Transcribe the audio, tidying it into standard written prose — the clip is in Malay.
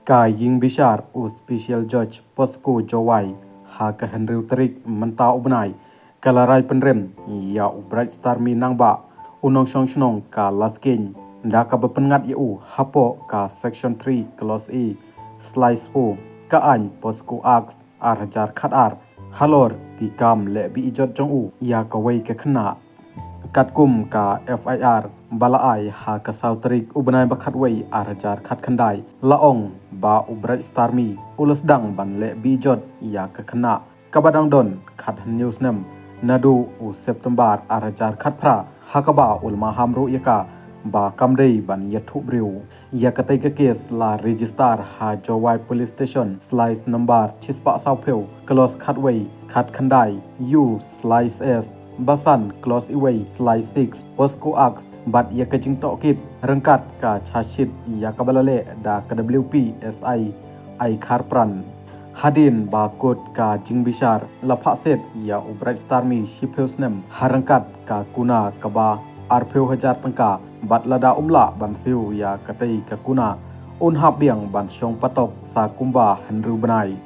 Ka Ying Bishar u Special Judge Posko Jawai ha ka Henry Tarik menta ubnai kalarai penrem ya u Bright Star mi nangba unong shong shnong ka laskin da ka bepengat yu hapo ka Section 3 Clause E Slice O ka an Posko Ax arjar khat ar halor ki kam le bi ijot jong u ya ka wei ka khna katkum ka FIR balaai ha ka Sautrik ubnai bakhat wei arjar khat khandai laong ba u Bright Star mi ulas dang ban le bi jot ya ka khna kabadang don khat news nam nadu u September arjar khat phra hakaba ulma hamru yaka ba kamdei ban yathu briu yakatai ka case la register ha Jowai police station slice number chispa saupheu close khatwei khat khandai u slice s basan close iwei slice 6 Posko Ax bat yakajing tokit rengkat ka chashit yakabalale da ka WP SI ai kharpran hadin ba kot ka jingbishar lapha set ya u Bright Star mi shipheusnem harangkat ka kuna kaba arpheu hajar pangka bat lada umla bansiu ya katai ka kuna un hap biang ban shong patok sa kumba hanru banai